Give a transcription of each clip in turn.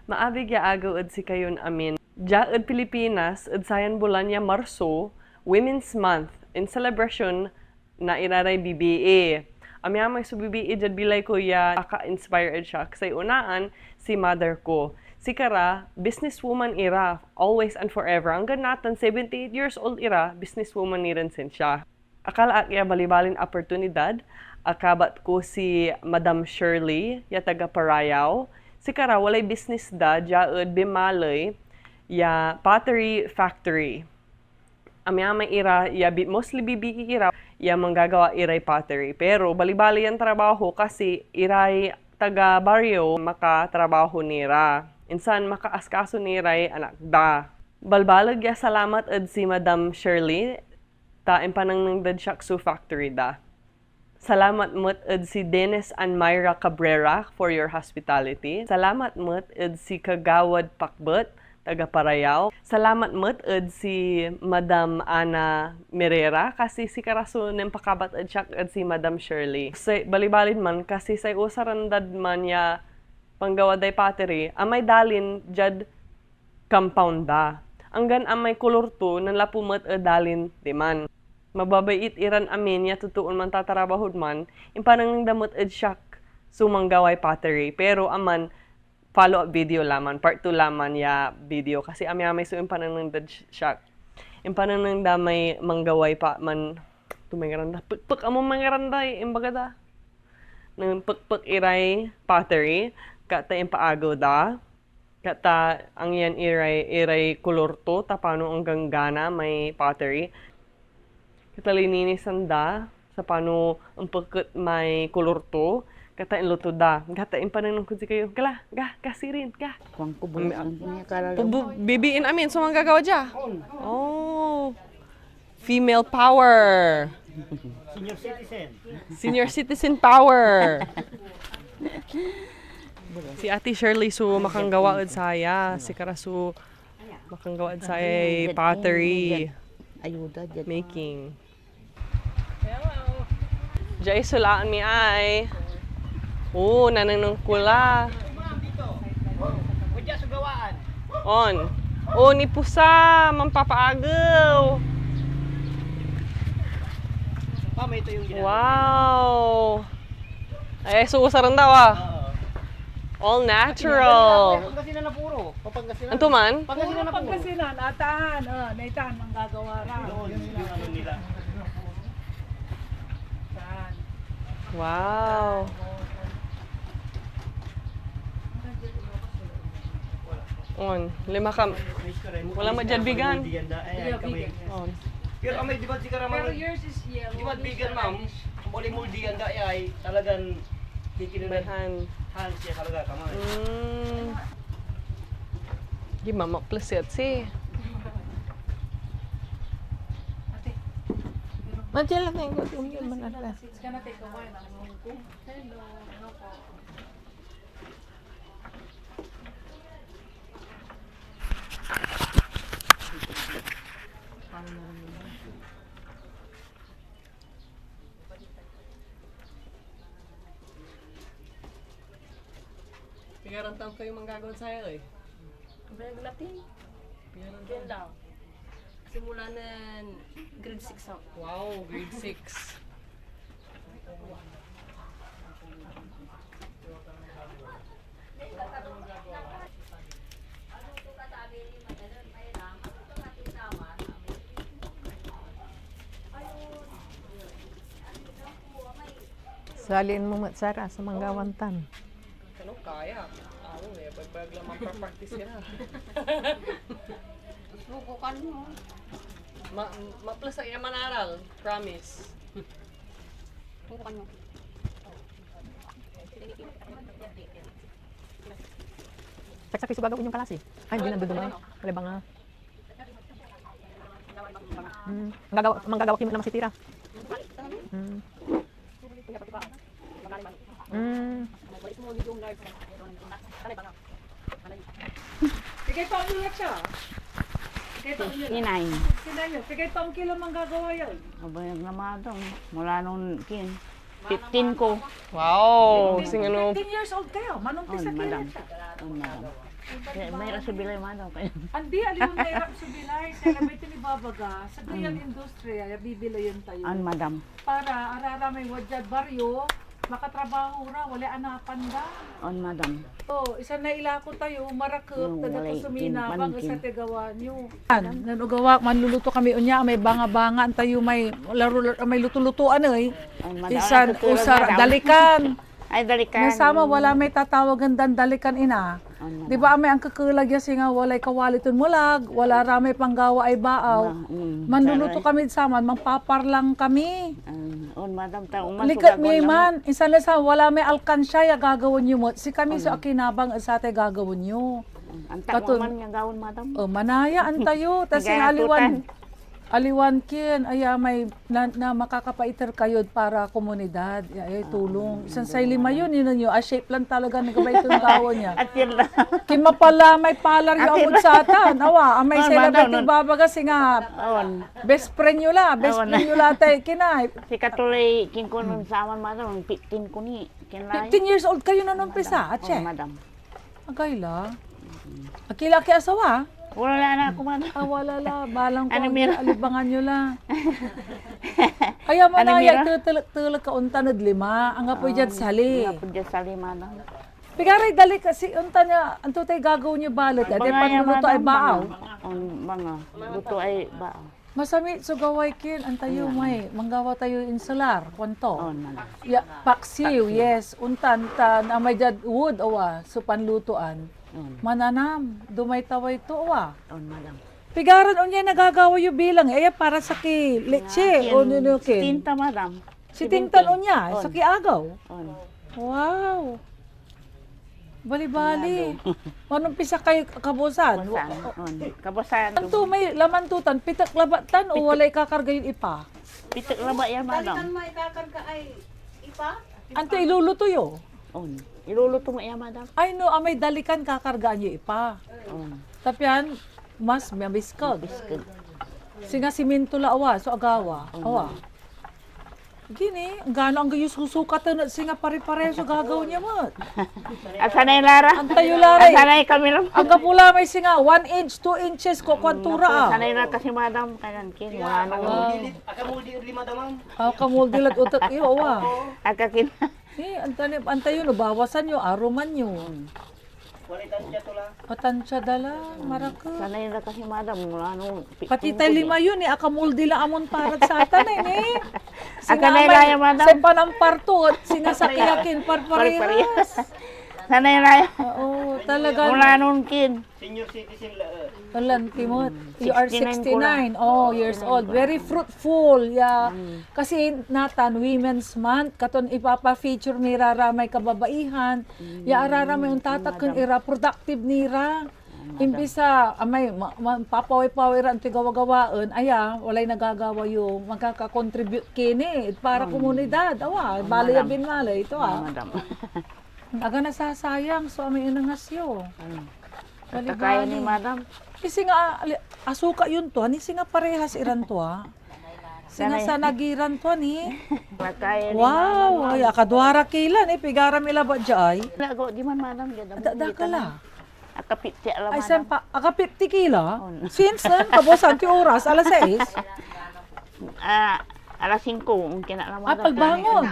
Maabig ya agaw ed si kayon amin. Dia ed Pilipinas, ed sayan bulan ya Marso, Women's Month, in celebration na iraray BBA. Amya may so BBA jad bilay ko ya ka-inspired siya. Kasi unaan, si mother ko. Si Kara, businesswoman ira, always and forever. Hanggang natin, 78 years old ira, businesswoman ni rin sin siya. Akala at iya balibalin oportunidad, akabat ko si Madam Shirley, ya taga Parayao. Si Kara, walay business da, jaud bimalay, ya pottery factory. Amya may ira, ya mostly BBE ira, ya manggagawa iray pottery. Pero balibali ang trabaho kasi iray taga baryo makatrabaho nira. Insan makaaskaso niray anak da. Balbalag ya salamat ed si Madam Shirley, ta impanang ng Dadshaksu factory da. Salamat mo't ed si Dennis and Myra Cabrera for your hospitality. Salamat mo't ed si Kagawad Pakbet, taga Parayao. Salamat mo't ed si Madam Ana Merera kasi si Karaso ng pakabat ed siya ed si Madam Shirley. Say, balibalin man kasi say usarandad man ya panggawa day pottery, amay dalin jad compound da. Anggan amay kulor to nan lapumet ed dalin diman. Mababait iran amin ya tutuon man tatarabahod man, impanang damot ed siyak sumanggaway pottery. Pero aman, follow-up video laman, part 2 laman ya video. Kasi amay so impanang dad siyak. Impanang damay manggaway pa man, tumayranda. Puk among mangaranda imbaga da. Nang puk iray pottery, kata impaagaw da. Kata ang yan iray kulor to, tapano ang ganggana may pottery. Katalinisan da, sa pano ang pagkat may kulor to, kata inluto da. Kata impanang ko si kayo, kala, kasirin, ka. Kuang ko bulan niya karalo. Bibiin amin, so mga gagawa dya? Oh, female power. Senior citizen. Senior citizen power. Si Ate Shirley so makanggawa ed saya, si Karaso makanggawa ed saya pottery Ayuda dyan. making. Jay sulaan mi ay. Oh, nananong kula. Kudya sa gawaan. On. Oh, ni pusa, mampapaagaw. Pa, may ito yung ginagawa. Wow. Ay, suusaran daw ah. All natural. Pangasinan na puro. Papangasinan. Anto man? Pangasinan na puro. Pagkasinan, ataan, naitan, manggagawa ra. Doon, yung ano nila. Saan? Wow. On, lima ka. Wala madyan-bigan. On. Pero amay, di ba si Karamang? Pero yours is yellow. Di ba bigan, ma'am? Kung wala muldian da ay talagang kikinunan Berhan. hands siya talaga kamay. Di mama plus yat si. Nandiyan lang tayo. Umiyan man na. It's gonna take a while. Hello. Ano po? Pigarang taon kayo manggagawad sa'yo eh. Latin. Pigarang Yan lang. Simula ng grade 6 ako. Wow, grade 6. Salin mo matsara sa manggawantan. Ano kaya? Ako eh, pagbag lang practice yan. Subukan mo. Ma-plus sa iya manaral, promise. Subukan mo. Saksak piso gagawin yung kalasi. Ay, hindi na dudumay. Wala ba nga? Manggagawa kimo naman si Tira. Pigay pa ulit siya. Pigay pa ulit. Inay. Sila yun. Pigay pa ang kilo manggagawa yun. Mabayag naman ito. Mula nung 15 ko. Wow, sing ano. 15 years old kayo. Manong Oh, sa kilo madam. siya. On madam. May rasubilay madam kayo. Andi, aliw na irap subilay. Celebrate ni Babaga. Sa gayang industriya, bibilayan tayo. On madam. Para arara may wadyad baryo, makatrabaho ra, wala anapan da. On madam. Oh, isa na ilako tayo, marakop, Yung taga walay ko suminabang, kinpankin. isa tigawa nyo. Nanugawa, manluluto kami unya, may banga-banga, tayo may laro, may luto-lutuan eh. On madam. Isan, Tutulog, usar, madam. dalikan. Ay dalikan. Nasama, wala may tatawagan dan dalikan ina. On madam. Di ba may ang kakulag yasi nga walay kawaliton mulag, wala ramay panggawa ay baaw. Manluluto kami saman, mangpaparlang kami. On madam ta uman. Likat mi man, isa na sa wala may alkansya ya gagawin nyo mo. Si kami sa akinabang asate gagawin nyo. Anta Katun- man nga gawon madam. O manaya antayo, tas Gaya yung aliwan kin, aya may na makakapaiter kayo para komunidad, ay tulong. Isang say lima yun, yun nyo, shape lang talaga nagabay itong gawon niya. At yun lang. Kima pala may palar yung amod sa atan. Awa, amay Oh, celebrity madam, babaga singa. On. Best friend nyo la, best Oh, friend nyo la tay kinay. Si katuloy king ko nun sa aman madam, 15 ko ni. Kinlay. 15 years old kayo na nung pisa, On atse. madam. Agay la. Akila ki asawa? Wala na ako madam. Ah, wala la, balang ko, Ano, Mira? alibangan nyo la. Kaya mo Ano, na Mira? yan, tulak ka untanad lima, ang apoy dyan sali. Nga po dyan sali madam. Pigaray dali kasi, unta niya, anto tayo gagawin nyo balot, ate Bangaya, panuluto ay madam, baaw. On mga luto ay baaw. Masami so gaway kin, antayo may, manggawa tayo insular, kwanto. On madam. Ya, paksiw, yes. Untan, na may jad wood, awa, so panlutuan. On. Mananam, dumay taway to, awa. On madam. Pigaran unya nagagawa yung bilang, eh, para sa ki leche, o nino kin. Tinta madam. Si Tintan unya, On. sa ki agaw. On. Wow. Bali-bali. Manong pisa kayo kabusan? Kabasan. On. Kabasan. Anto may laman tutan, pitak labatan o walay kakarga yung ipa? Pitik laba yan madam. Anto iluluto yo? On. Iluluto mo yan madam. Ay no, amay dalikan kakargaan yung ipa. On. Tapian, mas mabiskag. Biskag. Singa siminto la awa, so agawa. Awa. Gini, gano ang gayo susukatan na singa pare-pare so gagawin niya mo. At sanay Lara. Antayo At laray. sanay kami lang. Ang kapula may singa 1 inch, 2 inches ko kwantura ah. Sanay na kasi madam. Kanan kin. Wala nang Akamudi lima damang. Ah, kamuldilat utak iyo awa. akakin. Antayo no bawasan yo aruman yo. Kualitas niya to lang. Patansya dala, maraka. Sanay na kasi madam. Wala nang. Pati tayo lima yun eh, akamuldi lang amon parat sa atan eh. Akanay raya madam. Sa panampartot, sinasakiyakin parparehas. Sanay na yan. Oo, talaga. Wala nung kin. Senior citizen la. Alan, Timot, you are 69 ko 69. Oh, years old. Very fruitful. Yeah. Kasi natan, Women's Month, katon ipapa-feature ni Rara may kababaihan. Ya Rara may untatak kung ira, productive nira. Imbisa, amay, papaway-paway ran tigawa-gawaan, aya, walay nagagawa yung magkaka-contribute kini para komunidad. Awa, balay bin malay, ito ah. Madam. Aga nasasayang, so amay inangasyo. Kaya ni madam. Kasi nga, asuka yun to, ani singa parehas iran to ha. Singa sa nagiran to ni. Kaya ni Wow, ay akadwara kilan eh, pigara mila ba jay? Lago, di man madam. Da kala. Akapit siya alam Ay madam. san pa, aka 50 kila. Since nan, kabosan ti oras, alas 6. Alas 5, ang kinaalam Ah, pagbangon.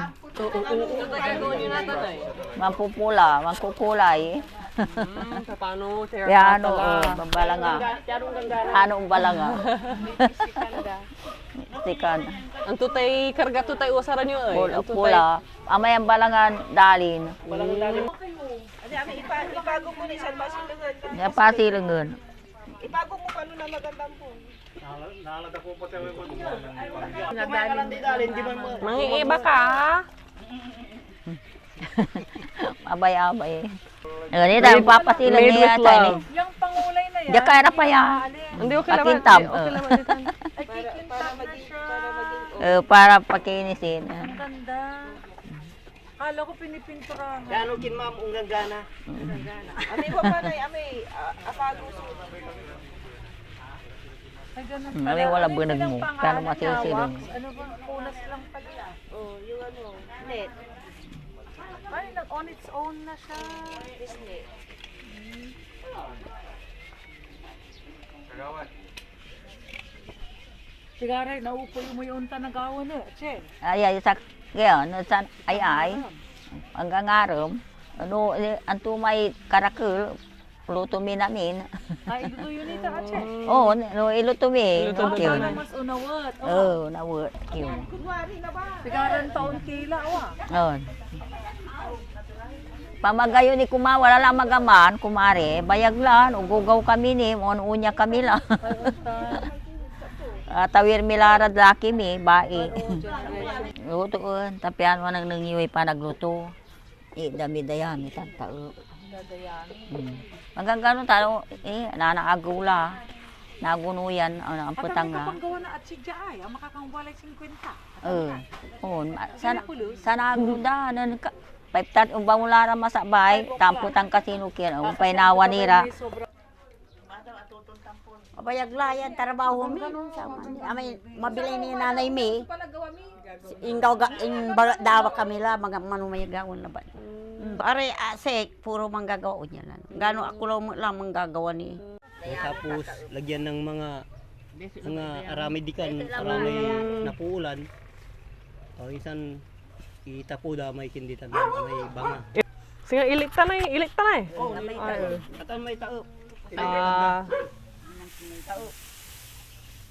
Mampupula, mangkukulay. Paano, Kaya ano, balanga. Ano ang balanga? Tikan. Ang tutay, karga tutay usaran nyo eh. Pula, Ang tutay. pula. Amay ang balangan, dalin. Nga pasilangan. Mangiiba ka. Abay-abay. Ganito, papasilang Made with niya tayo. love. Yung pangulay na yan. Diyan kaya na pa yan. Hindi, okay lang. Pakintab, Okay lang, Maditan. Ay, kikintab na siya. Para pakinisin. Ang ganda. Kala ko pinipinturahan. Gano kin ma'am unggang gana. Ano iba pa na ame apago. Ay, ganun Hmm, alam, wala Ano yung bunag mo. pangalan Kano niya? masisilang. Wax? Ano ba? Punas lang pala. Oh, yung ano, net. Ay, on its own na siya. Disney. Sigara, naupo mo yung unta nagawa na, che. Ay sa kaya no san ay ang gangarom ano ang tumay karakul luto mi namin. Ay, ito yun ito, che. Oh, no iluto mi. Iluto Okay. Para mas unawat. Oh, nawot. Yun. Sigara taon kila, Oh. Pamagayo ni kuma wala lang magaman kumare bayaglan ugugaw kami ni on unya kami la. Tawir milarad laki mi bai. Lutoon tapian mo nang nangiyoy pa nagluto. Dami dayami tantao. Hanggang ganun talo nanaagula. Nagunuyan ang putang nga. Kapag gawa na at si Jai, ang makakangwalay 50. Oh, sana aguda nan ka. Paitat umbang ulara masabay, tamputang kasino kira, umpay nawa nira. Pabayaglayan, trabaho mi. Amay, mabili ni nanay mi. Dawa kami la, mga manumayagawon na ba. Pare, asik, puro manggagawa niya lang. Gano ako lang manggagawa ni. Tapos lagyan ng mga aramidikan para may napuulan. O minsan itapo da may kinditan may banga. Sige, ilit tanay. Oh, atan may tao.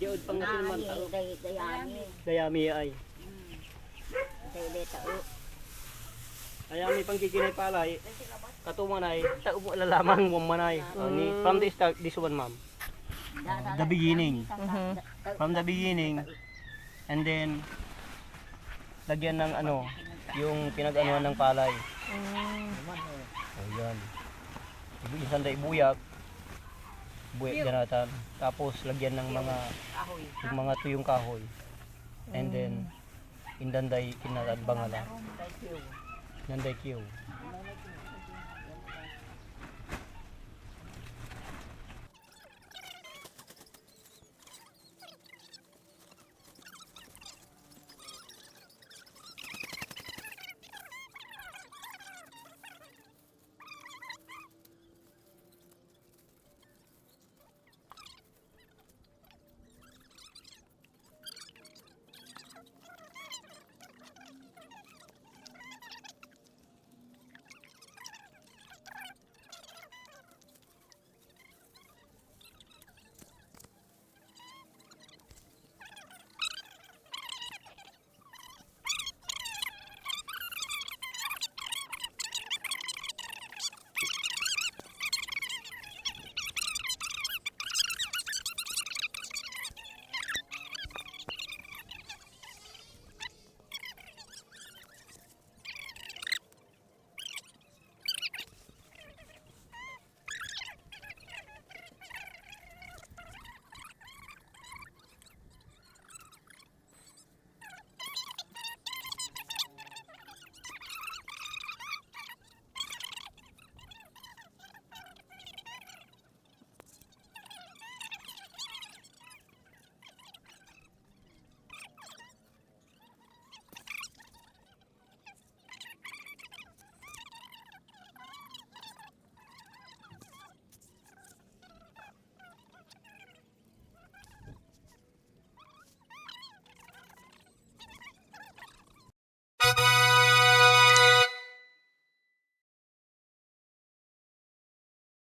Diod pangasin man tao. Dayami ay. Ayami pangkikinay palay. Katumanay, tao mo lalaman mo manay. Ni from the start this one ma'am. The beginning. From the beginning. And then lagyan ng yung pinag-anuhan ng palay. Oh, yan. Isang day buyak. Buyak ganatan. Tapos lagyan ng mga tuyong kahoy. And then indanday kinatad bangala. Nanday kiyo.